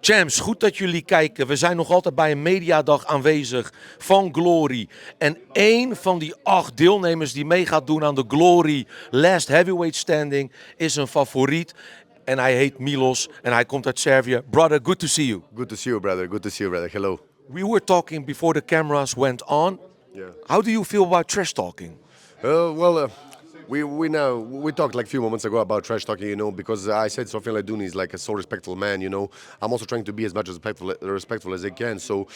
Champs, goed dat jullie kijken. We zijn nog altijd bij een mediadag aanwezig van Glory. En één van die 8 deelnemers die mee gaat doen aan de Glory Last Heavyweight Standing is een favoriet. En hij heet Milos en hij komt uit Servië. Brother, good to see you. Good to see you, brother. Good to see you, brother. Hello. We were talking before the cameras went on. Yeah. How do you feel about trash talking? We talked like a few moments ago about trash talking, because I said Sofiane Ladouni is like a so respectful man, I'm also trying to be as much as respectful as I can. So,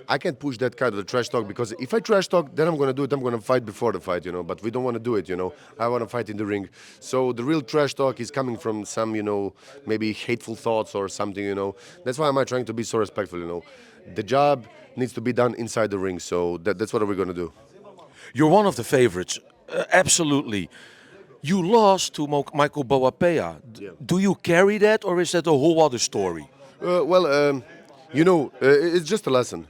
I can't push that kind of the trash talk, because if I trash talk, then I'm going to do it. I'm going to fight before the fight, But we don't want to do it, I want to fight in the ring. So the real trash talk is coming from some, maybe hateful thoughts or something, That's why I'm trying to be so respectful, The job needs to be done inside the ring. So that's what we're going to do. You're one of the favorites, absolutely. You lost to Michael Boapea. Do you carry that, or is that a whole other story? It's just a lesson.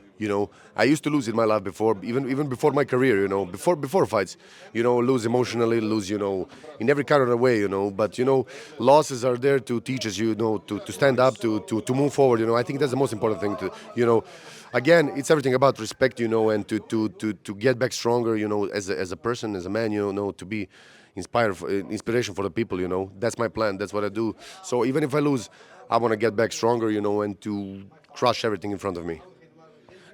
I used to lose in my life before, even before my career. Before fights, lose emotionally, lose, in every kind of way. But losses are there to teach us, to stand up, to move forward. I think that's the most important thing. Again, it's everything about respect, and to get back stronger, as a person, as a man, to be inspiration for the people. That's my plan. That's what I do. So even if I lose, I want to get back stronger, and to crush everything in front of me.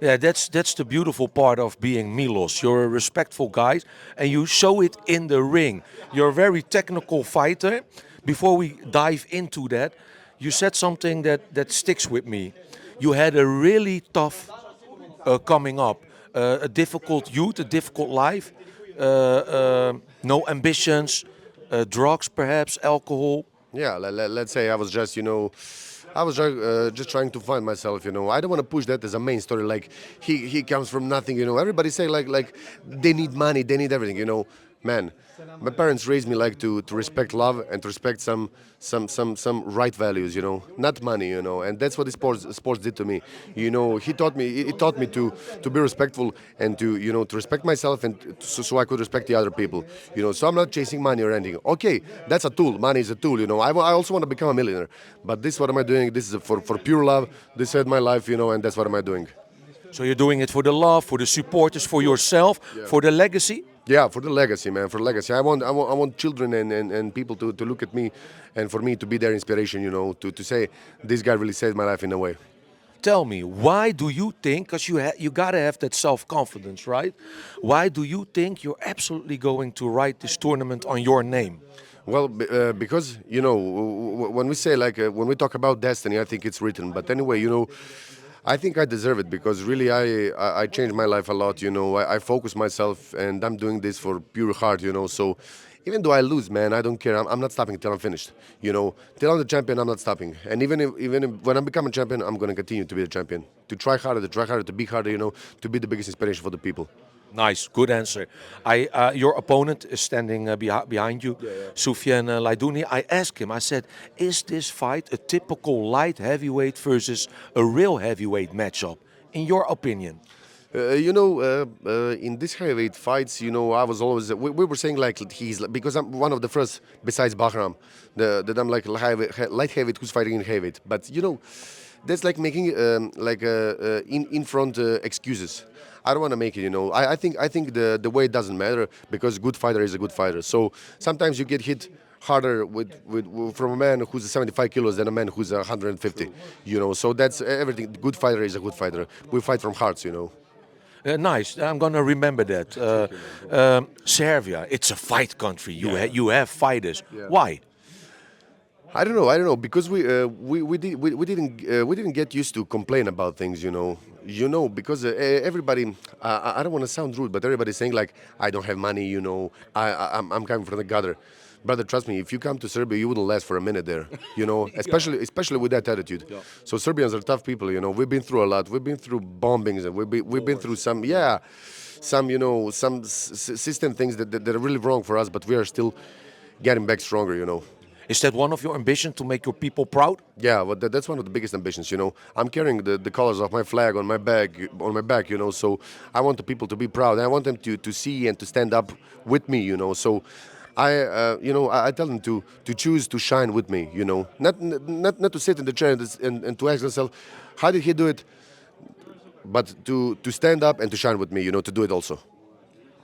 Yeah, that's the beautiful part of being Milos. You're a respectful guy, and you show it in the ring. You're a very technical fighter. Before we dive into that, you said something that sticks with me. You had a really tough coming up, a difficult youth, a difficult life, no ambitions, drugs perhaps, alcohol. Yeah, let's say I was just, just trying to find myself, I don't want to push that as a main story. Like he comes from nothing, Everybody say like they need money, they need everything, Man, my parents raised me like to respect love and to respect some right values, not money, And that's what the sports did to me. It taught me to be respectful and to respect myself and so I could respect the other people, So I'm not chasing money or anything. Okay, that's a tool. Money is a tool, I also want to become a millionaire. But this what am I doing? This is for pure love. This is my life, and that's what am I doing. So you're doing it for the love, for the supporters, for yourself, for the legacy? Yeah, for the legacy, man. For legacy, I want children and people to look at me, and for me to be their inspiration. To say this guy really saved my life in a way. Tell me, why do you think? Because you gotta have that self-confidence, right? Why do you think you're absolutely going to write this tournament on your name? Well, because when we say when we talk about destiny, I think it's written. But anyway, I think I deserve it because really I changed my life a lot, I focus myself and I'm doing this for pure heart, So even though I lose, man, I don't care. I'm not stopping until I'm finished, Till I'm the champion, I'm not stopping. And even if, when I become a champion, I'm going to continue to be the champion. To try harder, to be harder, to be the biggest inspiration for the people. Nice, good answer. Your opponent is standing behind you, Sofiane Ladouni. I asked him, I said, is this fight a typical light heavyweight versus a real heavyweight matchup, in your opinion? In these heavyweight fights, I was always, we were saying he's, because I'm one of the first, besides Bahram, that I'm like light heavyweight who's fighting in heavyweight. But, that's like making in front excuses. I don't want to make it, I think the weight doesn't matter because good fighter is a good fighter. So sometimes you get hit harder from a man who's 75 kilos than a man who's 150, So that's everything. Good fighter is a good fighter. We fight from hearts, Nice. I'm gonna remember that. Serbia, it's a fight country. You have fighters. Yeah. Why? I don't know because we didn't get used to complain about things, because everybody, I don't want to sound rude, but everybody's saying I don't have money, I'm coming from the gutter. Brother, trust me, if you come to Serbia, you wouldn't last for a minute there, especially with that attitude. Yeah. So Serbians are tough people, We've been through a lot. We've been through bombings, and we've been through some system things that are really wrong for us, but we are still getting back stronger, Is that one of your ambitions to make your people proud? Yeah, but that's one of the biggest ambitions. I'm carrying the colors of my flag on my back. So I want the people to be proud. I want them to see and to stand up with me. So I tell them to choose to shine with me. Not to sit in the chair and to ask themselves, how did he do it? But to stand up and to shine with me. To do it also.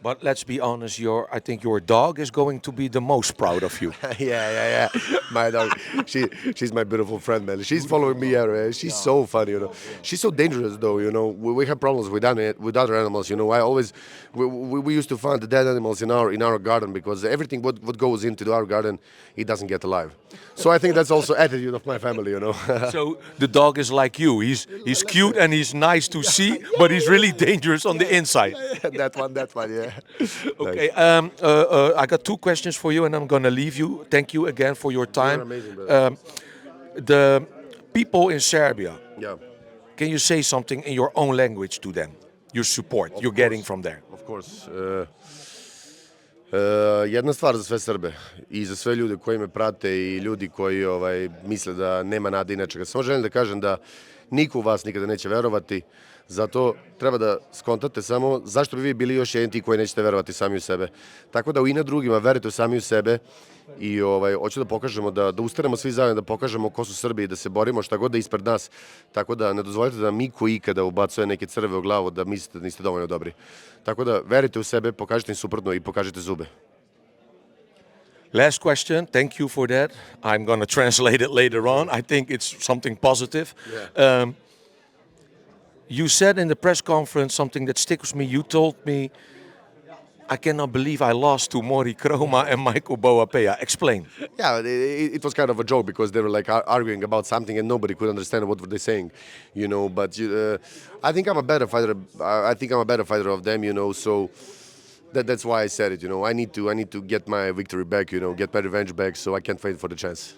But let's be honest, I think your dog is going to be the most proud of you. Yeah. My dog, she's my beautiful friend, man. She's following me everywhere. She's so funny. She's so dangerous, though. We have problems with other animals. I always we used to find the dead animals in our garden because everything what goes into our garden, it doesn't get alive. So I think that's also attitude of my family. So the dog is like you. He's cute and he's nice to see, but he's really dangerous on the inside. That one, yeah. Okay, I got two questions for you, and I'm gonna leave you. Thank you again for your time. You're amazing, brother. The people in Serbia, Yeah. can you say something in your own language to them? Your support you're getting from there. Of course. Jedna stvar za sve Srbe i za sve ljude koji me prate i ljudi koji misle da nema nade i nečega. Samo želim da kažem da niko u vas nikada neće verovati, zato treba da skontate samo zašto bi vi bili još jedni ti koji nećete verovati sami u sebe. Tako da u ina drugima verujte sami u sebe i hoću da pokažemo da ustanemo svi zajedno, da pokažemo ko su Srbi i da se borimo šta god da je ispred nas. Tako da ne dozvolite da niko ikada ubacuje neke crve u glavu da mislite da niste dovoljno dobri. Tako da verujte u sebe, pokažite im suprotno i pokažite zube. Last question. Thank you for that. I'm going to translate it later on. I think it's something positive. Yeah. You said in the press conference something that sticks with me. You told me, I cannot believe I lost to Mori Kroma and Michael Boapea. Explain. Yeah, it was kind of a joke because they were like arguing about something and nobody could understand what were they saying, But I think I'm a better fighter. I think I'm a better fighter of them, So that's why I said it. I need to get my victory back, get my revenge back. So I can't wait for the chance.